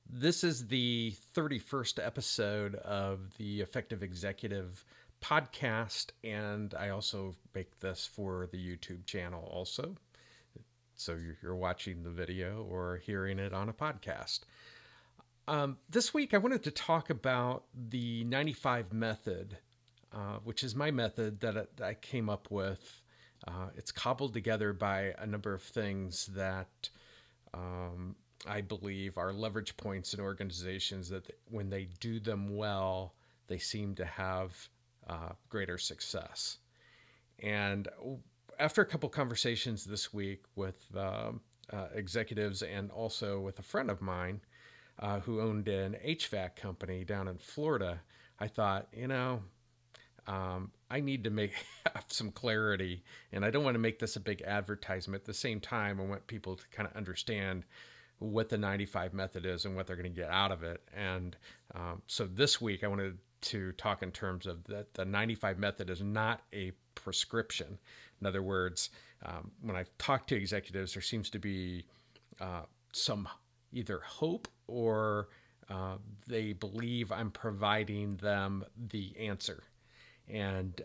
This is the 31st episode of the Effective Executive podcast, and I also make this for the YouTube channel also. So you're watching the video or hearing it on a podcast. This week, I wanted to talk about the 95 method, which is my method that I came up with. It's cobbled together by a number of things that I believe are leverage points in organizations that when they do them well, they seem to have greater success. And after a couple conversations this week with executives and also with a friend of mine who owned an HVAC company down in Florida, I thought, I need to have some clarity, and I don't want to make this a big advertisement. At the same time, I want people to kind of understand what the 95 method is and what they're going to get out of it. And so this week, I wanted to talk in terms of that the 95 method is not a prescription. In other words, when I talk to executives, there seems to be some either hope or they believe I'm providing them the answer and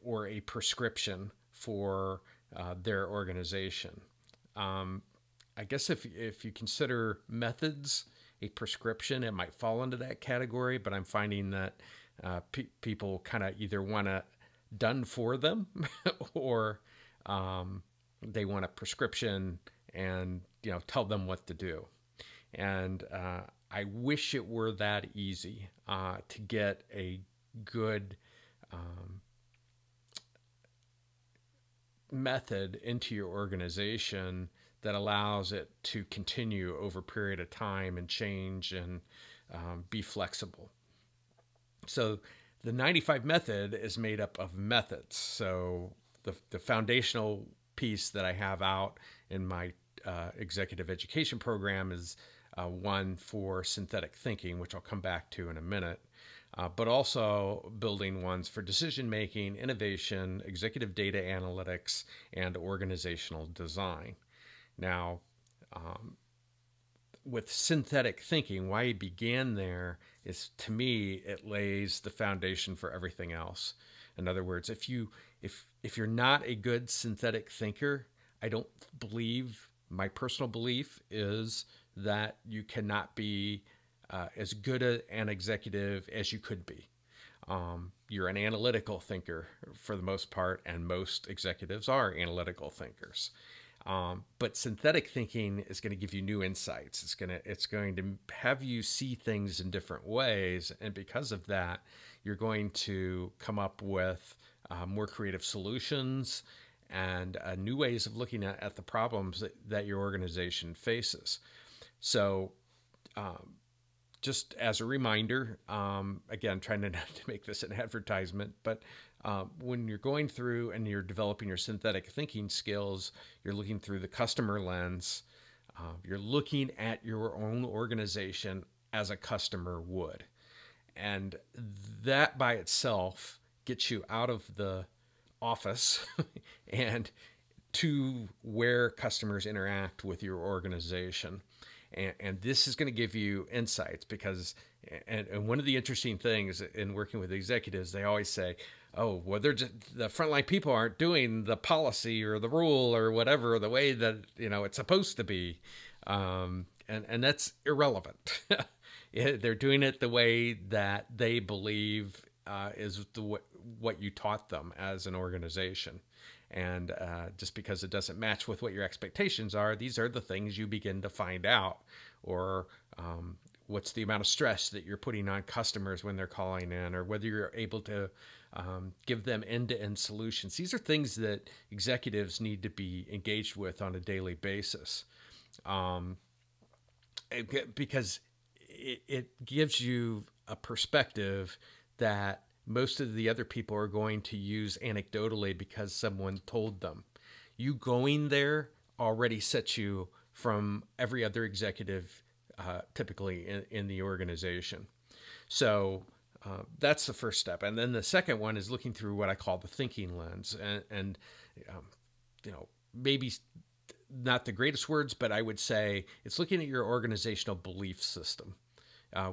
or a prescription for their organization. I guess if you consider methods a prescription, it might fall into that category, but I'm finding that people kind of either want it done for them or they want a prescription and tell them what to do. And I wish it were that easy to get a good method into your organization that allows it to continue over a period of time and change and be flexible. So the 95 method is made up of methods. So the foundational piece that I have out in my executive education program is one for synthetic thinking, which I'll come back to in a minute, but also building ones for decision making, innovation, executive data analytics, and organizational design. Now, with synthetic thinking, why I began there is, to me, it lays the foundation for everything else. In other words, if you're not a good synthetic thinker, I don't believe, my personal belief is that you cannot be as good an executive as you could be. You're an analytical thinker for the most part, and most executives are analytical thinkers. But synthetic thinking is going to give you new insights. It's going to have you see things in different ways, and because of that, you're going to come up with more creative solutions and new ways of looking at the problems that your organization faces. So, just as a reminder, again, trying to not to make this an advertisement, but when you're going through and you're developing your synthetic thinking skills, you're looking through the customer lens. You're looking at your own organization as a customer would. And that by itself gets you out of the office and to where customers interact with your organization. And this is going to give you insights because, and one of the interesting things in working with executives, they always say, oh, well, they're just, the frontline people aren't doing the policy or the rule or whatever the way that, it's supposed to be. And that's irrelevant. They're doing it the way that they believe is what you taught them as an organization. And just because it doesn't match with what your expectations are, these are the things you begin to find out. Or what's the amount of stress that you're putting on customers when they're calling in, or whether you're able to give them end-to-end solutions. These are things that executives need to be engaged with on a daily basis, because it gives you a perspective that most of the other people are going to use anecdotally because someone told them. You going there already sets you from every other executive typically in the organization. So that's the first step. And then the second one is looking through what I call the thinking lens. And maybe not the greatest words, but I would say it's looking at your organizational belief system.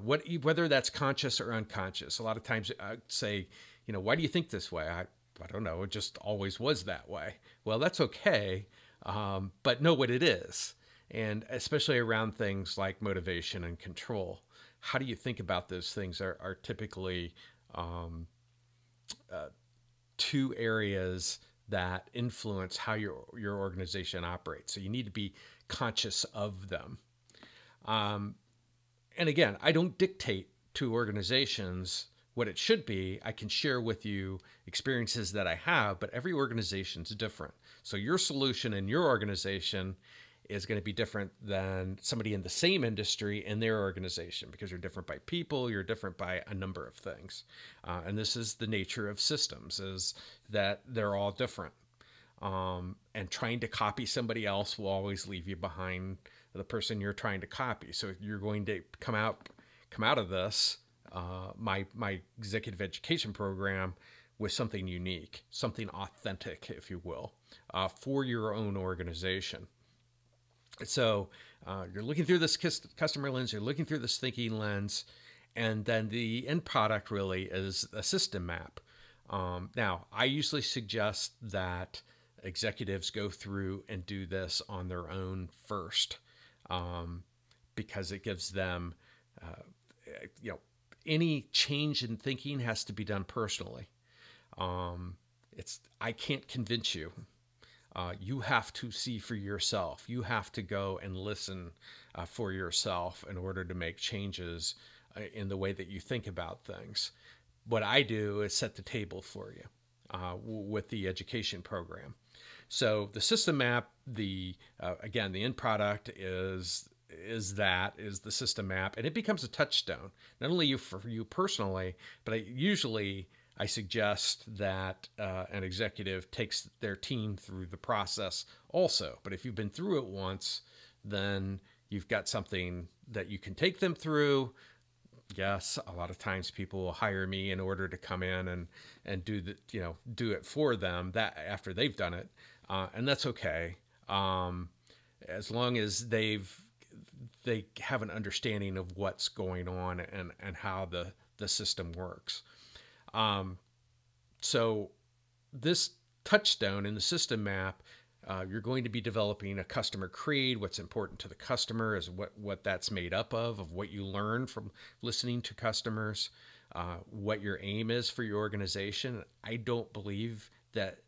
Whether that's conscious or unconscious. A lot of times I say, why do you think this way? I don't know. It just always was that way. Well, that's okay, but know what it is. And especially around things like motivation and control. How do you think about those things are typically two areas that influence how your organization operates. So you need to be conscious of them. And again, I don't dictate to organizations what it should be. I can share with you experiences that I have, but every organization is different. So your solution in your organization is going to be different than somebody in the same industry in their organization, because you're different by people, you're different by a number of things. And this is the nature of systems, is that they're all different. And trying to copy somebody else will always leave you behind the person you're trying to copy. So you're going to come out of this, my executive education program, with something unique, something authentic, if you will, for your own organization. So you're looking through this customer lens, you're looking through this thinking lens, and then the end product really is a system map. Now, I usually suggest that executives go through and do this on their own first, because it gives them, any change in thinking has to be done personally. I can't convince you. You have to see for yourself. You have to go and listen for yourself in order to make changes in the way that you think about things. What I do is set the table for you with the education program. So the system map, again, the end product is the system map, and it becomes a touchstone, not only for you personally, but I suggest that an executive takes their team through the process also. But if you've been through it once, then you've got something that you can take them through. Yes, a lot of times people will hire me in order to come in and do it for them that after they've done it, and that's okay, as long as they have an understanding of what's going on and how the system works. So this touchstone in the system map, you're going to be developing a customer creed. What's important to the customer is what that's made up of what you learn from listening to customers, what your aim is for your organization. I don't believe that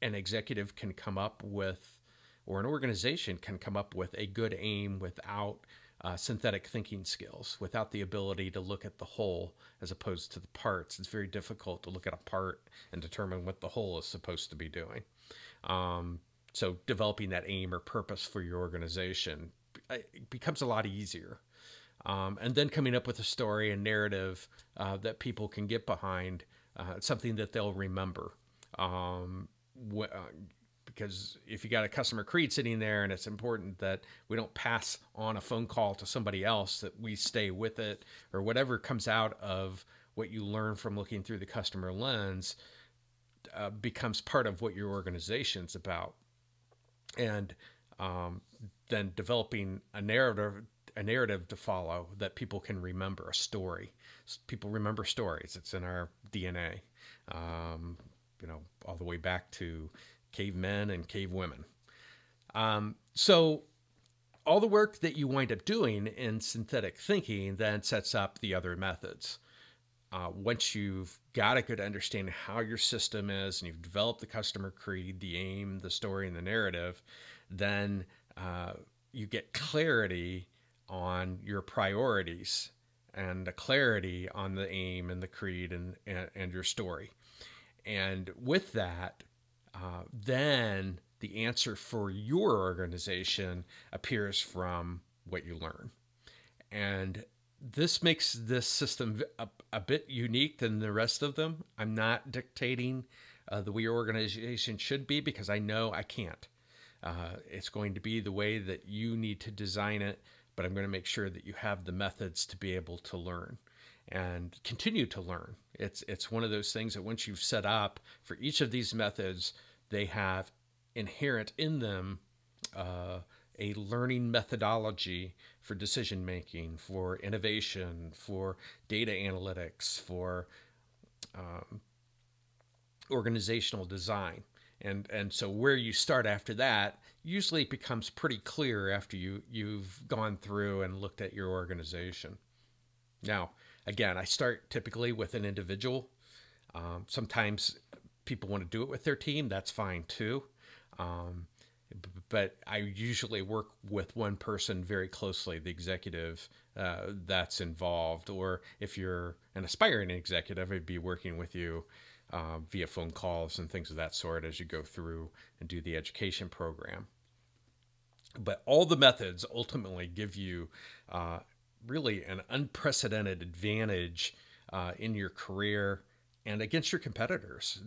an executive can come up with, or an organization can come up with, a good aim without synthetic thinking skills, without the ability to look at the whole as opposed to the parts. It's very difficult to look at a part and determine what the whole is supposed to be doing. So developing that aim or purpose for your organization becomes a lot easier. And then coming up with a story and narrative that people can get behind, something that they'll remember. Because if you got a customer creed sitting there, and it's important that we don't pass on a phone call to somebody else, that we stay with it, or whatever comes out of what you learn from looking through the customer lens becomes part of what your organization's about. And then developing a narrative to follow that people can remember, a story. People remember stories. It's in our DNA, all the way back to cavemen and cavewomen. So all the work that you wind up doing in synthetic thinking then sets up the other methods. Once you've got a good understanding how your system is, and you've developed the customer creed, the aim, the story, and the narrative, then you get clarity on your priorities and a clarity on the aim and the creed and your story. And with that, then the answer for your organization appears from what you learn. And this makes this system a bit unique than the rest of them. I'm not dictating the way your organization should be, because I know I can't. It's going to be the way that you need to design it, but I'm going to make sure that you have the methods to be able to learn and continue to learn. It's one of those things that once you've set up for each of these methods, they have inherent in them a learning methodology for decision making, for innovation, for data analytics, for organizational design. And so where you start after that usually becomes pretty clear after you've gone through and looked at your organization. Now, again, I start typically with an individual. Sometimes people want to do it with their team. That's fine too. Um, but I usually work with one person very closely, the executive that's involved. Or if you're an aspiring executive, I'd be working with you via phone calls and things of that sort as you go through and do the education program. But all the methods ultimately give you really an unprecedented advantage in your career and against your competitors.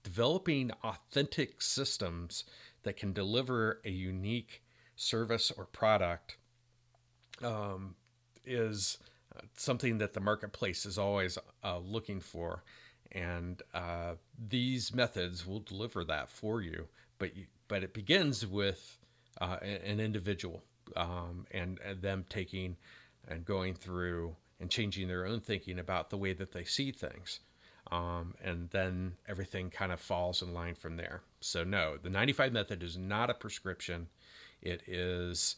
Developing authentic systems that can deliver a unique service or product is something that the marketplace is always looking for. And these methods will deliver that for you. But it begins with an individual and them taking and going through and changing their own thinking about the way that they see things. And then everything kind of falls in line from there. So no, the 95 method is not a prescription. It is,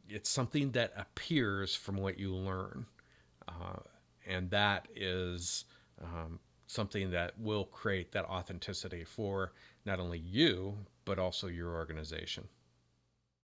it's something that appears from what you learn. And that is something that will create that authenticity for not only you, but also your organization.